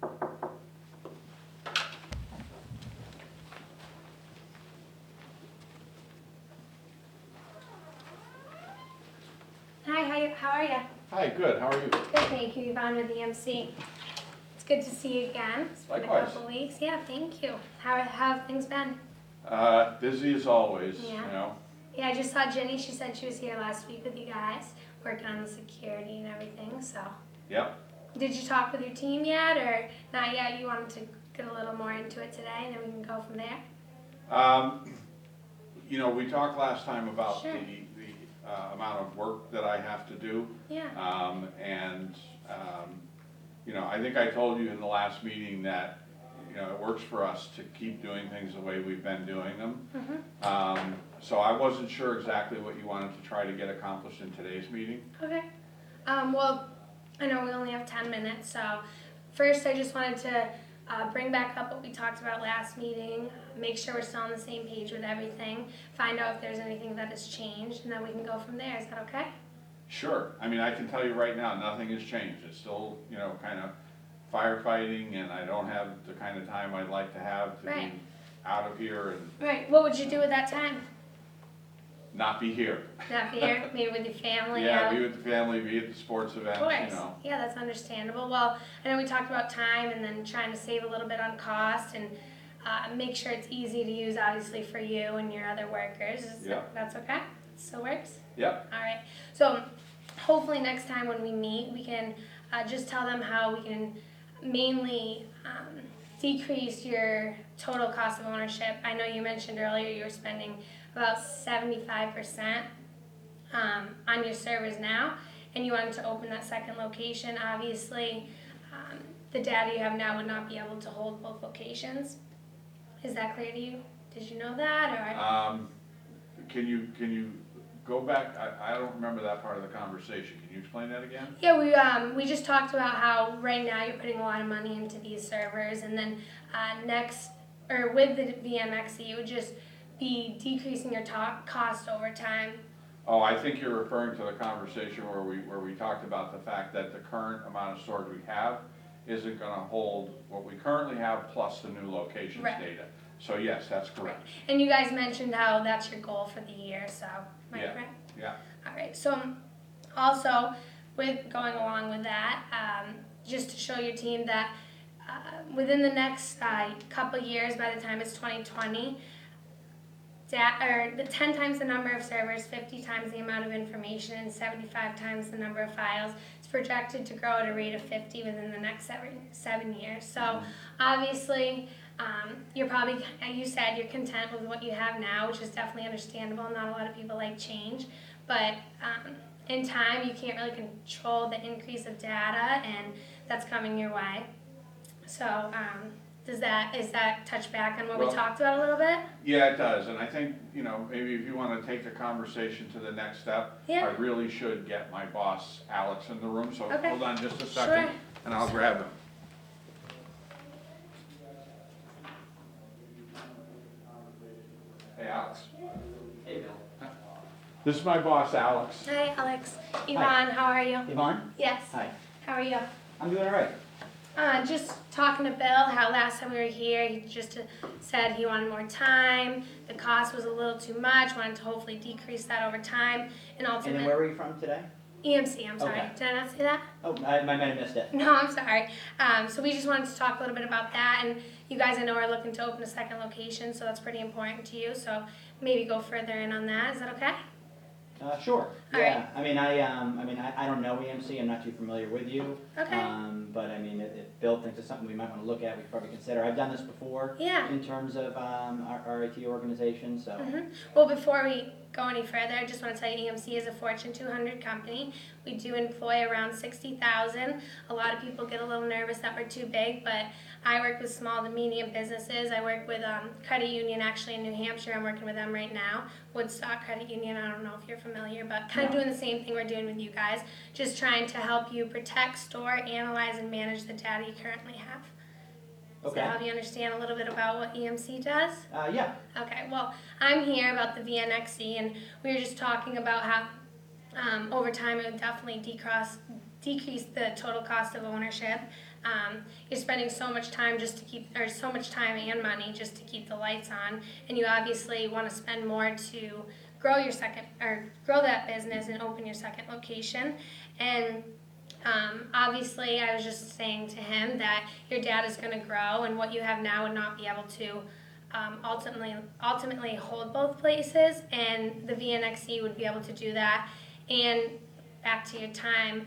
Hi, how are you? Hi, good. How are you? Good, thank you. Yvonne with EMC. It's good to see you again. It's been Likewise. a couple weeks. Yeah, thank you. How have things been? Busy as always, Yeah. you know. Yeah, I just saw Jenny. She said she was here last week with you guys, working on the security and everything, so. Yep. Did you talk with your team yet, or not yet? You wanted to get a little more into it today, and then we can go from there? You know, we talked last time about Sure. the amount of work that I have to do. Yeah. You know, I think I told you in the last meeting that, you know, it works for us to keep doing things the way we've been doing them. Mm-hmm. So I wasn't sure exactly what you wanted to try to get accomplished in today's meeting. Okay. Well, I know we only have 10 minutes, so first I just wanted to bring back up what we talked about last meeting, make sure we're still on the same page with everything, find out if there's anything that has changed, and then we can go from there. Is that okay? Sure. I mean, I can tell you right now, nothing has changed. It's still, you know, kind of firefighting, and I don't have the kind of time I'd like to have to Right. be out of here and Right. What would you do at that time? not be here. Not be here, maybe with your family? Yeah, be with the family, be at the sports Of events, course. you know. Yeah, that's understandable. Well, I know we talked about time and then trying to save a little bit on cost and make sure it's easy to use, obviously, for you and your other workers. That's okay? Still works? Yep. All right. So hopefully next time when we meet, we can just tell them how we can mainly decrease your total cost of ownership. I know you mentioned earlier you were spending about 75% on your servers now, and you wanted to open that second location. Obviously, the data you have now would not be able to hold both locations. Is that clear to you? Did you know that, or? Can you go back? I don't remember that part of the conversation. Can you explain that again? Yeah, we just talked about how right now you're putting a lot of money into these servers, and then with the VMXE, it would just be decreasing your cost over time. Oh, I think you're referring to the conversation where we talked about the fact that the current amount of storage we have isn't going to hold what we currently have plus the new locations data. So yes, that's correct. Right. And you guys mentioned how that's your goal for the year, so am I correct? Yeah. All right. So also, with going along with that, just to show your team that within the next couple years, by the time it's 2020, the 10 times the number of servers, 50 times the amount of information, and 75 times the number of files. It's projected to grow at a rate of 50 within the next 7 years. So obviously, you're probably, you said, you're content with what you have now, which is definitely understandable. Not a lot of people like change, but in time, you can't really control the increase of data, and that's coming your way. So is that touch back on what we talked about a little bit? Yeah, it does, and I think, you know, maybe if you want to take the conversation to the next step, I really should get my boss, Alex, in the room, so hold on just a second, and I'll grab him. Hey, Alex. Hey, Bill. This is my boss, Alex. Hi, Alex. Yvonne, how are you? Yvonne? Yes. Hi. How are you? I'm doing all right. Just talking to Bill, how last time we were here, he just said he wanted more time, the cost was a little too much, wanted to hopefully decrease that over time, and ultimately... And then where were you from today? EMC, I'm sorry. Okay. Did I not say that? Oh, I might have missed it. No, I'm sorry. So we just wanted to talk a little bit about that, and you guys, I know, are looking to open a second location, so that's pretty important to you, so maybe go further in on that. Is that okay? Sure. All Yeah. I mean, I don't know EMC. I'm not too familiar with you. Okay. But I mean, if Bill thinks it's something we might want to look at, we could probably consider. I've done this before. Yeah. In terms of our IT organization, so. Well, before we go any further, I just want to tell you EMC is a Fortune 200 company. We do employ around 60,000. A lot of people get a little nervous that we're too big, but I work with small to medium businesses. I work with Credit Union actually in New Hampshire. I'm working with them right now. Woodstock Credit Union, I don't know if you're familiar, but kind of doing the same thing we're doing with you guys, just trying to help you protect, store, analyze, and manage the data you currently have. Does that help you understand a little bit about what EMC does? Yeah. Okay, well, I'm here about the VNXE, and we were just talking about how over time it would definitely decrease the total cost of ownership. You're spending so much time so much time and money just to keep the lights on, and you obviously want to spend more to grow that business and open your second location. And obviously, I was just saying to him that your dad is going to grow, and what you have now would not be able to ultimately hold both places, and the VNXC would be able to do that. And back to your time,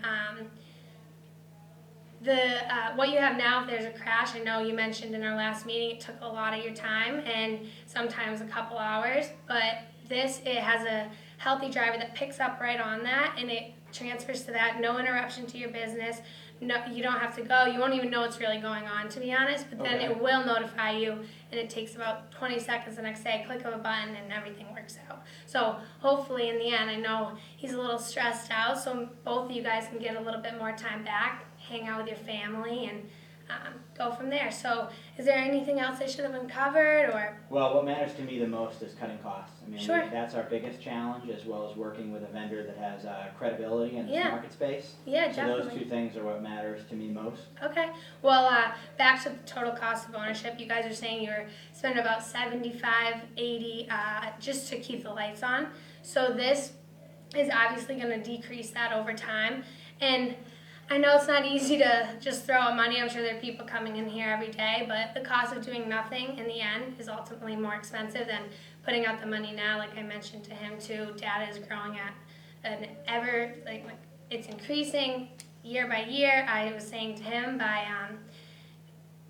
what you have now, if there's a crash, I know you mentioned in our last meeting it took a lot of your time and sometimes a couple hours, but it has a healthy driver that picks up right on that, and it transfers to that, no interruption to your business. No, you don't have to go. You won't even know what's really going on, to be honest, but then it will notify you, and it takes about 20 seconds the next day, click of a button, and everything works out. So hopefully in the end, I know he's a little stressed out, so both of you guys can get a little bit more time back, hang out with your family, and go from there. So is there anything else I should have uncovered, or? Well, what matters to me the most is cutting costs. I mean, Sure. that's our biggest challenge, as well as working with a vendor that has credibility in this Yeah. market space. Yeah, So definitely. those two things are what matters to me most. Okay. Well, back to the total cost of ownership. You guys are saying you're spending about $75, $80 just to keep the lights on. So this is obviously going to decrease that over time. And I know it's not easy to just throw out money. I'm sure there are people coming in here every day, but the cost of doing nothing in the end is ultimately more expensive than putting out the money now. Like I mentioned to him too, data is growing at an it's increasing year by year. I was saying to him by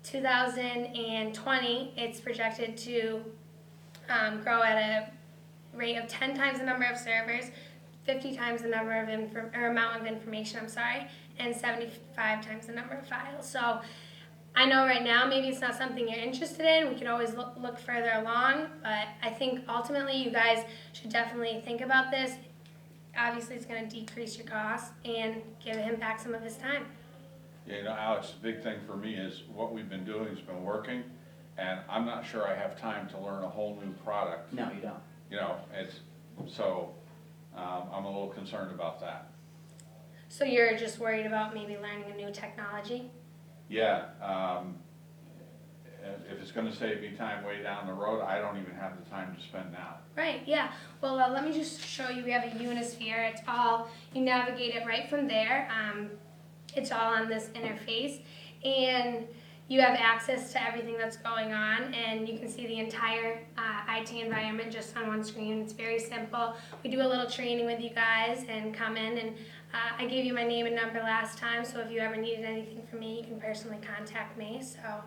2020, it's projected to grow at a rate of 10 times the number of servers, 50 times the number of amount of information, and 75 times the number of files. So I know right now maybe it's not something you're interested in. We could always look further along, but I think ultimately you guys should definitely think about this. Obviously it's going to decrease your costs and give him back some of his time. Yeah, you know, Alex, the big thing for me is what we've been doing has been working, and I'm not sure I have time to learn a whole new product. No, you don't. You know, I'm a little concerned about that. So you're just worried about maybe learning a new technology? Yeah, if it's gonna save me time way down the road, I don't even have the time to spend now. Right, yeah. Well, let me just show you. We have a Unisphere. It's all, you navigate it right from there. It's all on this interface, and you have access to everything that's going on, and you can see the entire IT environment just on one screen. It's very simple. We do a little training with you guys and come in, and I gave you my name and number last time, so if you ever needed anything from me, you can personally contact me. So are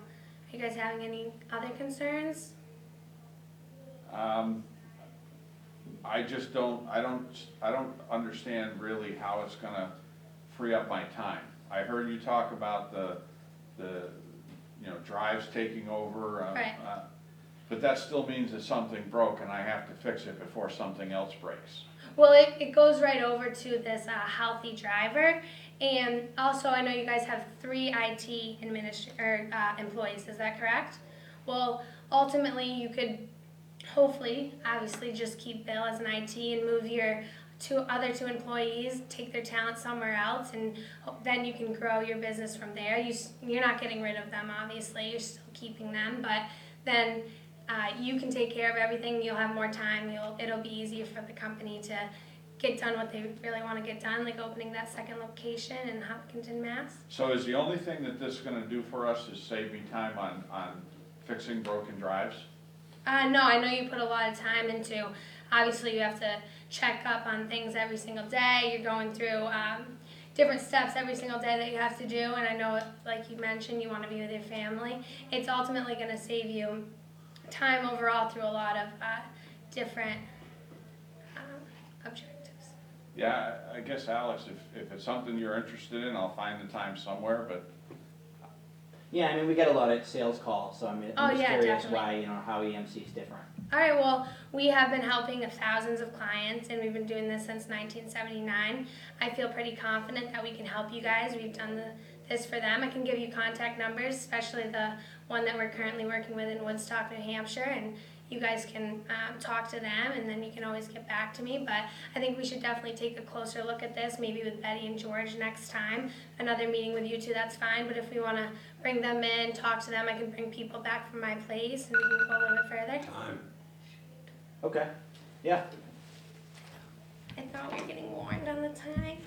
you guys having any other concerns? I just don't understand really how it's gonna free up my time. I heard you talk about the drives taking over. Right. But that still means that something broke and I have to fix it before something else breaks. Well, it goes right over to this healthy driver, and also I know you guys have 3 IT employees. Is that correct? Well, ultimately you could hopefully, obviously, just keep Bill as an IT and move your other 2 employees, take their talent somewhere else, and then you can grow your business from there. You're not getting rid of them, obviously. You're still keeping them, but then you can take care of everything. You'll have more time. It'll be easier for the company to get done what they really want to get done, like opening that second location in Hopkinton, Mass. So is the only thing that this is gonna do for us is save me time on fixing broken drives? No, I know you put a lot of time into, obviously you have to check up on things every single day. You're going through different steps every single day that you have to do, and I know, like you mentioned, you want to be with your family. It's ultimately going to save you time overall through a lot of different objectives. Yeah, I guess, Alex, if it's something you're interested in, I'll find the time somewhere, but Yeah, I mean, we get a lot of sales calls, so I'm just curious definitely. why, how EMC is different. All right, well, we have been helping thousands of clients, and we've been doing this since 1979. I feel pretty confident that we can help you guys. We've done this for them. I can give you contact numbers, especially the one that we're currently working with in Woodstock, New Hampshire, and you guys can talk to them, and then you can always get back to me. But I think we should definitely take a closer look at this, maybe with Betty and George next time. Another meeting with you two, that's fine, but if we want to bring them in, talk to them, I can bring people back from my place, and we can go a little bit further. Time. Okay, yeah, I thought we were getting warned on the time.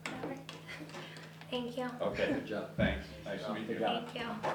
Whatever. Thank you. Okay, Good job. thanks, nice to meet you. Good job. Thank you.